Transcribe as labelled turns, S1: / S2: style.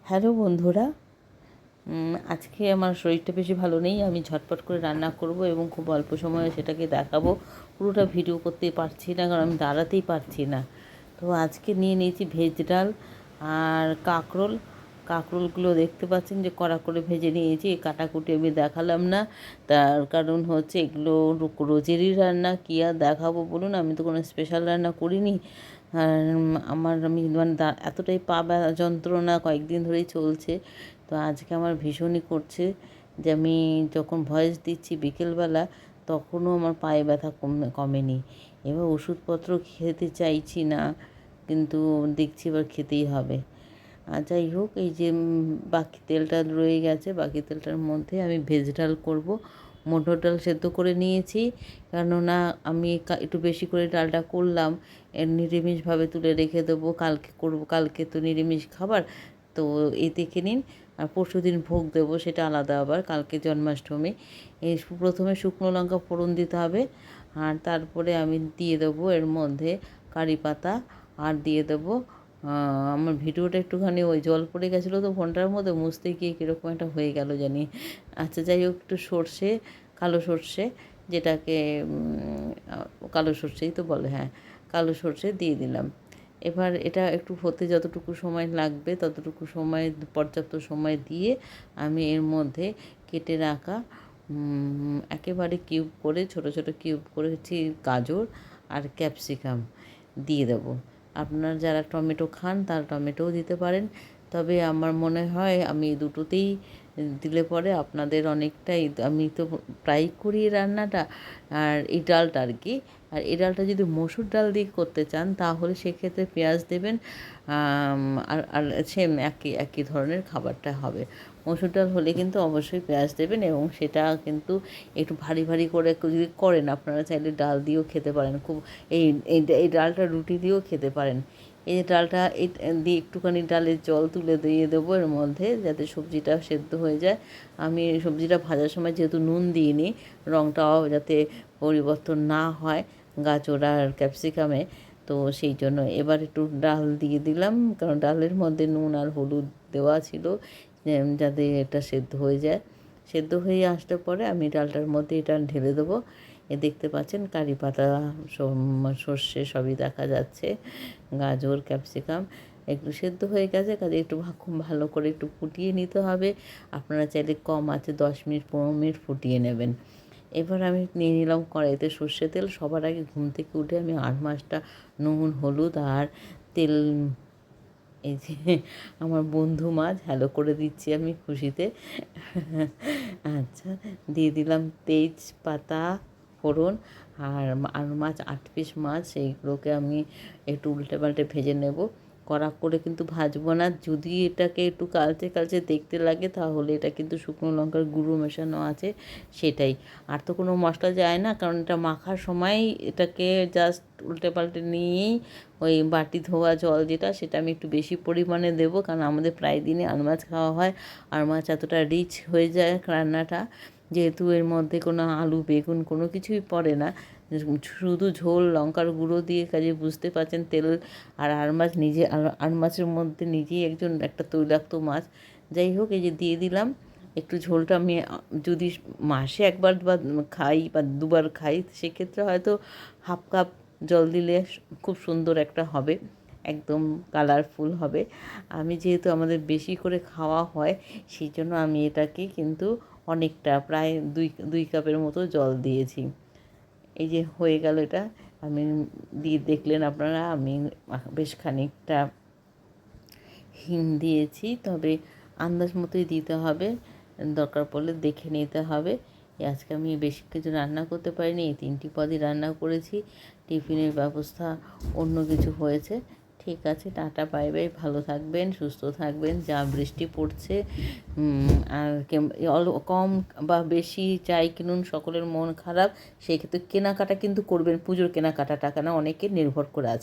S1: Hello বন্ধুরা, আজকে আমার শরীরটা বেশি ভালো নেই। আমি ঝটপট করে রান্না করব এবং খুব অল্প সময়ে সেটাকে দেখাবো। পুরোটা ভিডিও করতে পারছি না, কারণ আমি দাঁড়াতেই পারছি না। তো আজকে নিয়ে নিয়েছি ভেজ ডাল আর কাঁকরোল। কাঁকরোলগুলো দেখতে পাচ্ছেন যে কড়া করে ভেজে নিয়েছি। কাটাকুটি আমি দেখালাম না, তার কারণ হচ্ছে এগুলো রোজেরই রান্না, কী আর দেখাবো বলুন। আমি তো কোনো স্পেশাল রান্না করিনি। আর আমি মানে এতটাই পা যন্ত্রণা কয়েকদিন ধরেই চলছে। তো আজকে আমার ভীষণই করছে যে আমি যখন ভয়েস দিচ্ছি বিকেলবেলা, তখনও আমার পায়ে ব্যথা কমেনি। এবার ওষুধপত্র খেতে চাইছি না, কিন্তু দেখছি এবার খেতেই হবে। আর যাই হোক, এই যে বাকি তেলটা রয়ে গেছে, বাকি তেলটার মধ্যে আমি ভেজ ডাল করব। মটর ডাল সেদ্ধ করে নিয়েছি, কেননা আমি একটু বেশি করে ডালটা করলাম। নিরামিষভাবে তুলে রেখে দেবো, কালকে করব। কালকে তো নিরামিষ খাবার, তো এই দেখে নিন। আর পরশু দিন ভোগ দেবো, সেটা আলাদা। আবার কালকে জন্মাষ্টমী। এই প্রথমে শুকনো লঙ্কা ফোড়ন দিতে হবে, আর তারপরে আমি দিয়ে দেবো এর মধ্যে কারি পাতা, আর দিয়ে দেবো আমার ভিডিওটা একটুখানি ওই জল পড়ে গেছিলো তো ফোনটার মধ্যে, মুছতে গিয়ে কীরকম একটা হয়ে গেল জানি। আচ্ছা যাই হোক, একটু সর্ষে, কালো সর্ষে, যেটাকে কালো সর্ষেই তো বলে, হ্যাঁ, কালো সর্ষে দিয়ে দিলাম। এবার এটা একটু হতে যতটুকু সময় লাগবে ততটুকু সময়, পর্যাপ্ত সময় দিয়ে আমি এর মধ্যে কেটে রাখা একেবারে কিউব করে, ছোট ছোট কিউব করেছি গাজর আর ক্যাপসিকাম দিয়ে দেবো। আপনারা যারা টমেটো খান তারা টমেটোও দিতে পারেন, তবে আমার মনে হয় আমি দুটোতেই দিলে পরে আপনাদের অনেকটাই, আমি তো প্রায় করি এই রান্নাটা, আর এই ডালটা আর কি। আর এই ডালটা যদি মসুর ডাল দিয়ে করতে চান তাহলে সেক্ষেত্রে পেঁয়াজ দেবেন, আর আর সেম একই একই ধরনের খাবারটা হবে। মসুর ডাল হলে কিন্তু অবশ্যই পেঁয়াজ দেবেন, এবং সেটা কিন্তু একটু ভারী ভারী করে যদি করেন, আপনারা চাইলে ডাল দিয়েও খেতে পারেন। খুব এই এই ডালটা রুটি দিয়েও খেতে পারেন। এই যে ডালটা এই দিয়ে একটুখানি ডালের জল তুলে দিয়ে দেবো এর মধ্যে, যাতে সবজিটা সেদ্ধ হয়ে যায়। আমি সবজিটা ভাজার সময় যেহেতু নুন দিইনি, রঙটাও যাতে পরিবর্তন না হয় গাজর আর ক্যাপসিকামে, তো সেই জন্য এবার একটু ডাল দিয়ে দিলাম, কারণ ডালের মধ্যে নুন আর হলুদ দেওয়া ছিল, যাতে এটা সেদ্ধ হয়ে যায়। সেদ্ধ হয়ে আসলে পরে আমি ডালটার মধ্যে এটা ঢেলে দেবো। দেখতে পাচ্ছেন কারি পাতা, সর্ষে সবই দেখা যাচ্ছে, গাজর ক্যাপসিকাম একটু সেদ্ধ হয়ে গেছে, কাজে একটু খুব ভালো করে একটু ফুটিয়ে নিতে হবে। আপনারা চাইলে কম আছে 10 মিনিট 15 মিনিট ফুটিয়ে নেবেন। এবার আমি নিয়ে নিলাম কড়াইতে সর্ষে তেল। সবার আগে ঘুম থেকে উঠে আমি আর মাছটা নুন হলুদ আর তেল, এই যে আমার বন্ধু মাছ হ্যালো করে দিচ্ছি আমি খুশিতে। আচ্ছা, দিয়ে দিলাম তেজপাতা ফোড়ন, আর মাছ 8 পিস মাছ, এইগুলোকে আমি একটু উল্টে পাল্টে ভেজে নেব। কড়া করে কিন্তু ভাজবো না। যদি এটাকে একটু কালচে কালচে দেখতে লাগে তাহলে এটা কিন্তু শুকনো লঙ্কার গুঁড়ো মেশানো আছে, সেটাই। আর তো কোনো মশলা যায় না, কারণ এটা মাখার সময় এটাকে জাস্ট উল্টে পাল্টে নিয়েই ওই বাটি ধোয়া জল যেটা, সেটা আমি একটু বেশি পরিমাণে দেবো, কারণ আমাদের প্রায় দিনই আর মাছ খাওয়া হয়। আর মাছ এতটা রিচ হয়ে যায় রান্নাটা, যেহেতু এর মধ্যে কোনো আলু বেগুন কোনো কিছুই পড়ে না, শুধু ঝোল লঙ্কার গুঁড়ো দিয়ে, কাজে বুঝতে পারছেন তেল। আর আর মাছ নিজে, আর মাছের মধ্যে নিজেই একটা তৈলাক্ত মাছ। যাই হোক, এই যে দিয়ে দিলাম একটু ঝোলটা। আমি যদি মাসে একবার বা খাই বা দুবার খাই, সেক্ষেত্রে হয়তো হাফ কাপ জল দিলে খুব সুন্দর একটা হবে, একদম কালারফুল হবে। আমি যেহেতু আমাদের বেশি করে খাওয়া হয়, সেই জন্য আমি এটাকে কিন্তু অনেকটা, প্রায় দুই কাপের মতো জল দিয়েছি। এই যে হয়ে গেল এটা, আমি দিয়ে দেখলেন আপনারা, আমি বেশ খানিকটা হিং দিয়েছি, তবে আন্দাজ মতোই দিতে হবে, দরকার পড়লে দেখে নিতে হবে। আজকে আমি বেশি কিছু রান্না করতে পারিনি, এই 3টি পদই রান্না করেছি। টিফিনের ব্যবস্থা অন্য কিছু হয়েছে। ঠিক আছে, টাটা বাই বাই, ভালো থাকবেন, সুস্থ থাকবেন। যা বৃষ্টি পড়ছে, আর কম বা বেশি চাই কিনুন, সকলের মন খারাপ, সেই ক্ষেত্রে কেনাকাটা কিন্তু করবেন, পুজোর কেনাকাটাটা কেন অনেকে নির্ভর করে আছে।